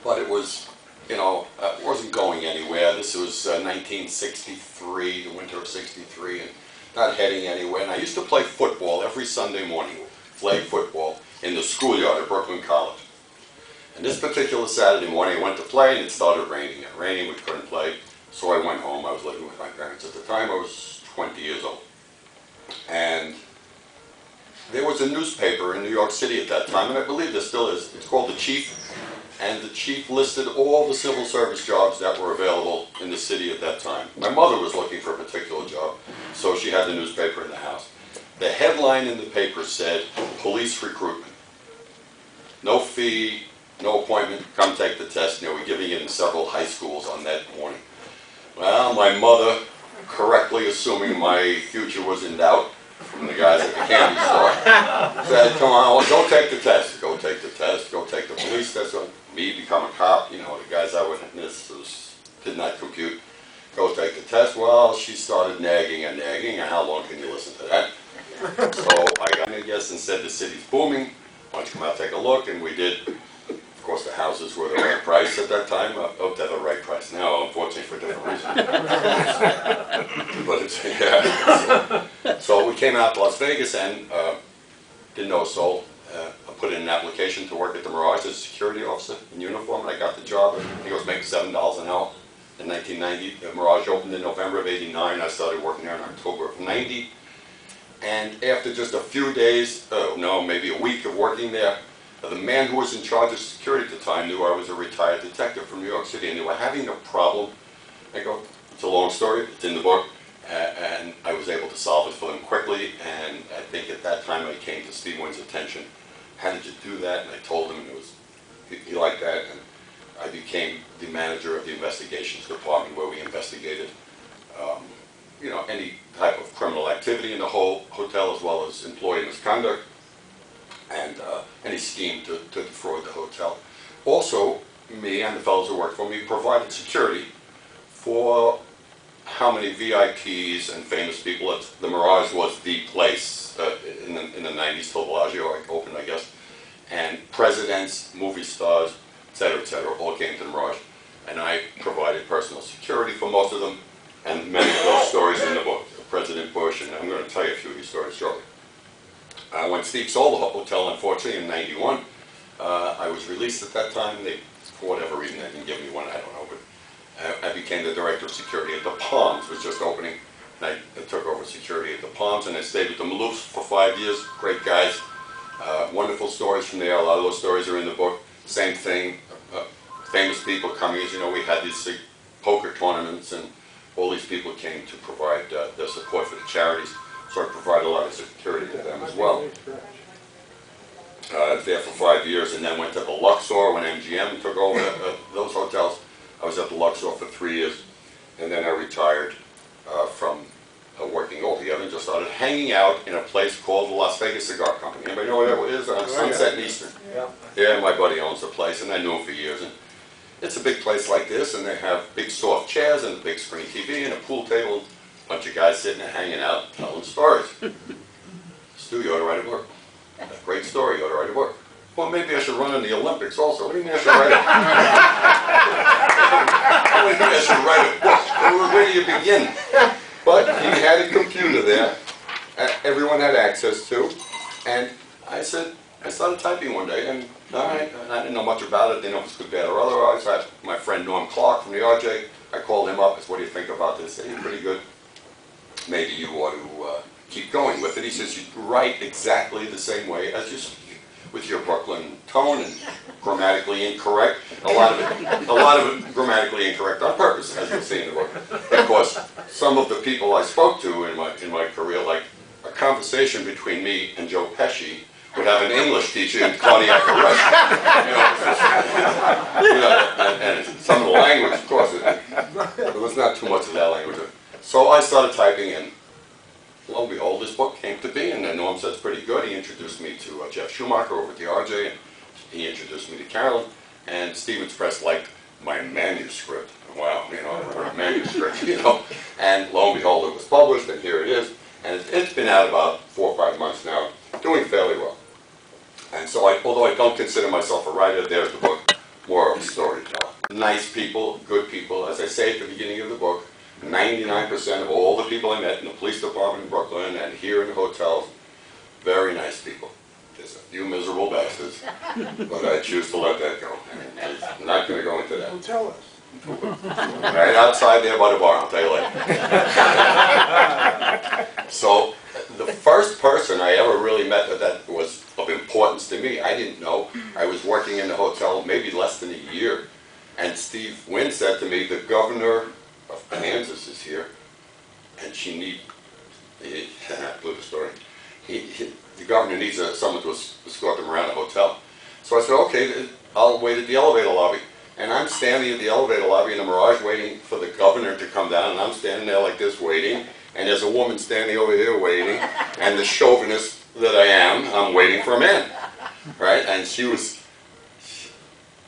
but it was, it wasn't going anywhere. This was 1963, the winter of '63, and not heading anywhere. And I used to play football every Sunday morning, flag football, in the schoolyard at Brooklyn College. And this particular Saturday morning, I went to play, and it started raining. And raining, we couldn't play, so I went home. I was living with my parents at the time. I was 20 years old. And there was a newspaper in New York City at that time, and I believe there still is. It's called The Chief, and The Chief listed all the civil service jobs that were available in the city at that time. My mother was looking for a particular job, so she had the newspaper in the house. The headline in the paper said, "Police recruitment. No fee, no appointment, come take the test." We're giving it in several high schools on that morning. Well, my mother, correctly assuming my future was in doubt, from the guys at the candy store, said, "Come on, well, go take the test. Go take the test. Go take the police test." Me become a cop, the guys I would miss did not compute. Go take the test. Well, she started nagging and nagging, and how long can you listen to that? So I got in, I guess, and said, "The city's booming. Why don't you come out and take a look?" And we did. Of course, the houses were the right price at that time. Oh, they're the right price now, unfortunately, for different reasons. But it's, yeah. So we came out to Las Vegas and didn't know a soul. I put in an application to work at the Mirage as a security officer in uniform, and I got the job. I think I was making $7 an hour in 1990. The Mirage opened in November of '89. I started working there in October of '90. And after just a few days, no, maybe a week of working there, the man who was in charge of security at the time knew I was a retired detective from New York City, and they were having a problem. I go, it's a long story, it's in the book, and I was able to solve it for them quickly, and I think at that time I came to Steve Wynn's attention. How did you do that? And I told him, and he liked that, and I became the manager of the investigations department, where we investigated any type of criminal activity in the whole hotel, as well as employee misconduct, and any scheme to defraud the hotel. Also, me and the fellows who worked for me provided security for how many VIPs and famous people. The Mirage was the place in the 90s till Bellagio opened, I guess. And presidents, movie stars, et cetera, all came to the Mirage. And I provided personal security for most of them, and many of those stories in the book. President Bush, and I'm going to tell you a few of these stories shortly. When Steve sold the hotel, unfortunately, in '91, I was released at that time. For whatever reason, they didn't give me one, I don't know, but I became the director of security at the Palms, was just opening, and I took over security at the Palms, and I stayed with the Maloufs for 5 years. Great guys, wonderful stories from there. A lot of those stories are in the book. Same thing, famous people coming. As you know, we had these poker tournaments, and all these people came to provide their support for the charities. So I provided a lot of security to them as well. I was there for 5 years, and then went to the Luxor when MGM took over those hotels. I was at the Luxor for 3 years, and then I retired from working altogether and just started hanging out in a place called the Las Vegas Cigar Company. Anybody know where that is? On Sunset and Eastern. Yeah, my buddy owns the place, and I knew him for years. And it's a big place like this, and they have big soft chairs and a big screen TV and a pool table. A bunch of guys sitting there hanging out, telling stories. Stu, you ought to write a book. A great story, you ought to write a book. Well, maybe I should run in the Olympics also. What do you mean I should write a book? What do you mean I should write a book? Where do you begin? But he had a computer there, everyone had access to, and I started typing one day, and I didn't know much about it, didn't know if it was good, bad, or otherwise. I had my friend Norm Clark from the RJ. I called him up, I said, "What do you think about this?" He said, "He's pretty good. Maybe you ought to keep going with it." He says, "You write exactly the same way as you speak, with your Brooklyn tone and grammatically incorrect. A lot of it grammatically incorrect on purpose, as you'll see in the book. Because some of the people I spoke to in my career, like a conversation between me and Joe Pesci, would have an English teacher in cardiac arrest. And some of the language, of course, there was not too much of that language. So I started typing, and lo and behold, this book came to be, and then Norm said it's pretty good. He introduced me to Jeff Schumacher over at the RJ, and he introduced me to Carolyn, and Stevens Press liked my manuscript. Wow, a manuscript, and lo and behold, it was published, and here it is. And it's been out about 4 or 5 months now, doing fairly well. And so, although I don't consider myself a writer, there's the book, Moral Story. nice people, good people. As I say at the beginning of the book, 99% of all the people I met in the police department in Brooklyn and here in the hotels, very nice people. There's a few miserable bastards, but I choose to let that go. I'm not going to go into that. Don't tell us. Right outside there by the bar, I'll tell you later. So, the first person I ever really met that was of importance to me, I didn't know. I was working in the hotel maybe less than a year, and Steve Wynn said to me, the governor of Kansas is here, and she needs, I blew the story, the governor needs someone to escort them around the hotel. So I said, okay, I'll wait at the elevator lobby. And I'm standing at the elevator lobby in the Mirage waiting for the governor to come down, and I'm standing there like this waiting, and there's a woman standing over here waiting, and the chauvinist that I am, I'm waiting for a man, right? And she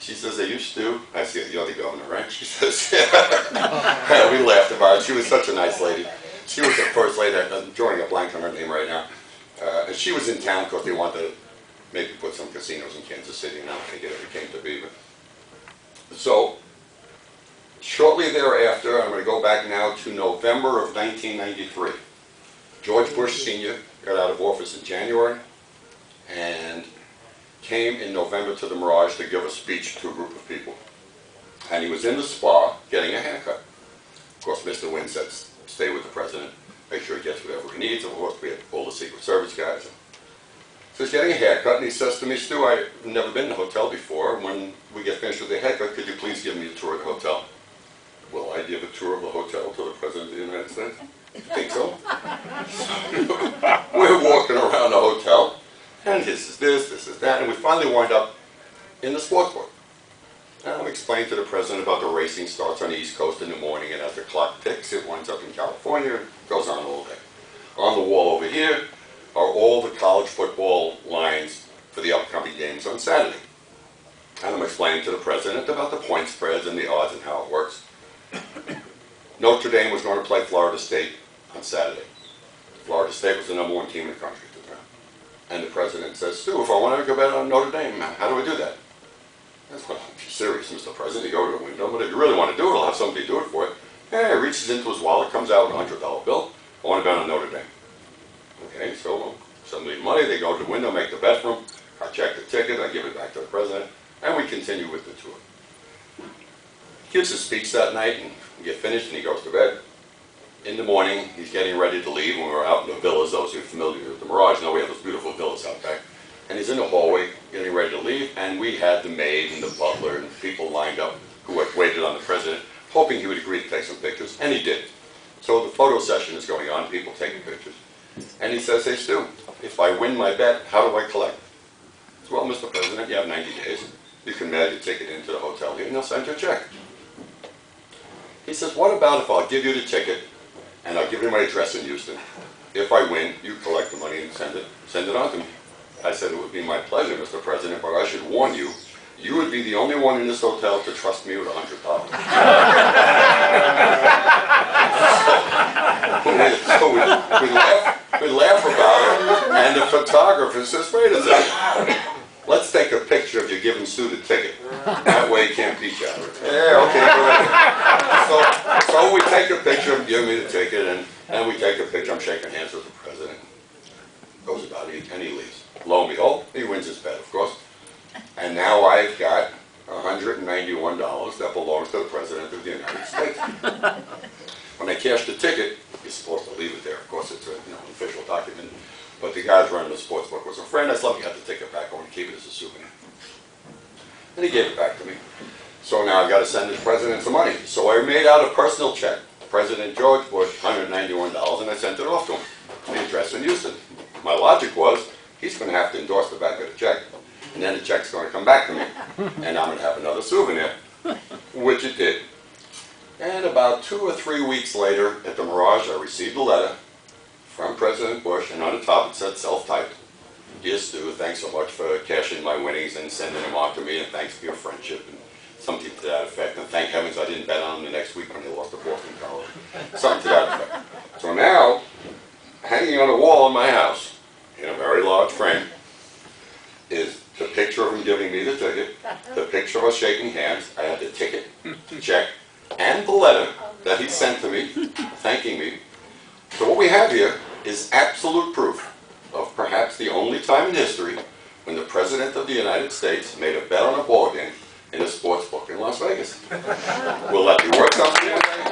says, are you Stu? I said, you're the governor, right? She says, yeah. We laughed about it. She was such a nice lady. She was the first lady, I'm drawing a blank on her name right now. And she was in town because they wanted to maybe put some casinos in Kansas City, and I don't think it ever came to be. But so, shortly thereafter, I'm going to go back now to November of 1993. George Bush Sr. got out of office in January and came in November to the Mirage to give a speech to a group of people. And he was in the spa getting a haircut. Of course, Mr. Wynn said, stay with the president, make sure he gets whatever he needs. Of course, we had all the Secret Service guys. So he's getting a haircut, and he says to me, Stu, I've never been in a hotel before. When we get finished with the haircut, could you please give me a tour of the hotel? Will I give a tour of the hotel to the President of the United States? You think so? We're walking around the hotel, and this is that, and we finally wind up in the sports book. And I'm explaining to the President about the racing starts on the East Coast in the morning, and as the clock ticks, it winds up in California, it goes on all day. On the wall over here are all the college football lines for the upcoming games on Saturday. And I'm explaining to the President about the point spreads and the odds and how it works. Notre Dame was going to play Florida State on Saturday. Florida State was the #1 team in the country at the time. And the President says, Stu, if I want to go bet on Notre Dame, how do I do that? I said, well, if you're serious, Mr. President, you go to the window, but if you really want to do it, I'll have somebody do it for you. Yeah, he reaches into his wallet, comes out with a $100 bill. I want to bet on Notre Dame. Okay, so somebody money, they go to the window, make the bet for him. I check the ticket, I give it back to the President, and we continue with the tour. He gives his speech that night, and we get finished, and he goes to bed. In the morning, he's getting ready to leave, and we're out in the villas. Those who are familiar with the Mirage know we have those beautiful villas out there. And he's in the hallway, getting ready to leave, and we had the maid and the butler and people lined up who had waited on the President, hoping he would agree to take some pictures, and he did. So the photo session is going on, people taking pictures. And he says, hey Stu, if I win my bet, how do I collect? I said, well, Mr. President, you have 90 days. You can mail your ticket into the hotel here, and they'll send you a check. He says, what about if I'll give you the ticket, and I'll give you my address in Houston. If I win, you collect the money and send it on to me. I said, it would be my pleasure, Mr. President, but I should warn you, you would be the only one in this hotel to trust me with $100. So we laugh about it, and the photographer says, wait a second, let's take a picture of you giving Stu the ticket. That way he can't beat you out of it. Yeah, okay, go ahead. So we take a picture of him giving me the ticket, and we take a picture, I'm shaking hands with the President. Goes about it, and he leaves. Lo and behold, he wins his bet, of course. And now I've got $191 that belongs to the President of the United States. When I cash the ticket, you're supposed to leave it there. Of course, it's an official document. But the guy running the sports book was a friend. I said, let me have the ticket back. I want to keep it as a souvenir. And he gave it back to me. So now I've got to send the President some money. So I made out a personal check. President George Bush, $191, and I sent it off to him. The address in Houston. My logic was, he's going to have to endorse the back of the check. And then the check's going to come back to me. And I'm going to have another souvenir. Which it did. And about 2 or 3 weeks later, at the Mirage, I received a letter from President Bush, and on the top it said self-typed. Dear Stu, thanks so much for cashing my winnings and sending them on to me, and thanks for your friendship, and something to that effect. And thank heavens I didn't bet on them the next week when they lost to Boston College. Something to that effect. So now, hanging on the wall in my house, in a very large frame, is the picture of him giving me the ticket, the picture of course, shaking hands, I had the ticket, the check, and the letter that he sent to me, thanking me. So what we have here is absolute proof of perhaps the only time in history when the President of the United States made a bet on a ball game in a sports book in Las Vegas. Will that be worth something one day?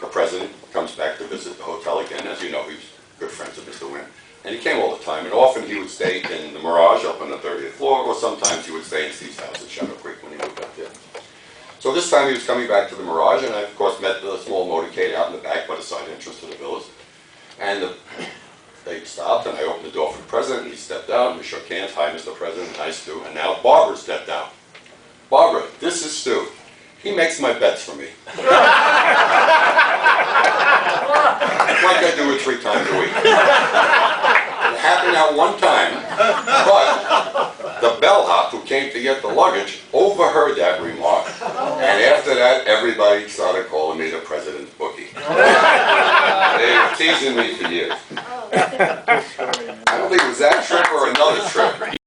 The President comes back to visit the hotel again. As you know, he's good friends with Mr. Wynn. And he came all the time, and often he would stay in the Mirage up on the 30th floor, or sometimes he would stay in Steve's house in Shadow Creek when he moved up there. So this time he was coming back to the Mirage, and I, of course, met the small motorcade out in the back by the side entrance to the villas. And they stopped, and I opened the door for the President, and he stepped out, and we shook hands. Hi, Mr. President. Hi, Stu. And now Barbara stepped out. Barbara, this is Stu. He makes my bets for me. Like I do it 3 times a week. It happened that one time, but the bellhop who came to get the luggage overheard that remark, and after that, everybody started calling me the President's bookie. They were teasing me for years.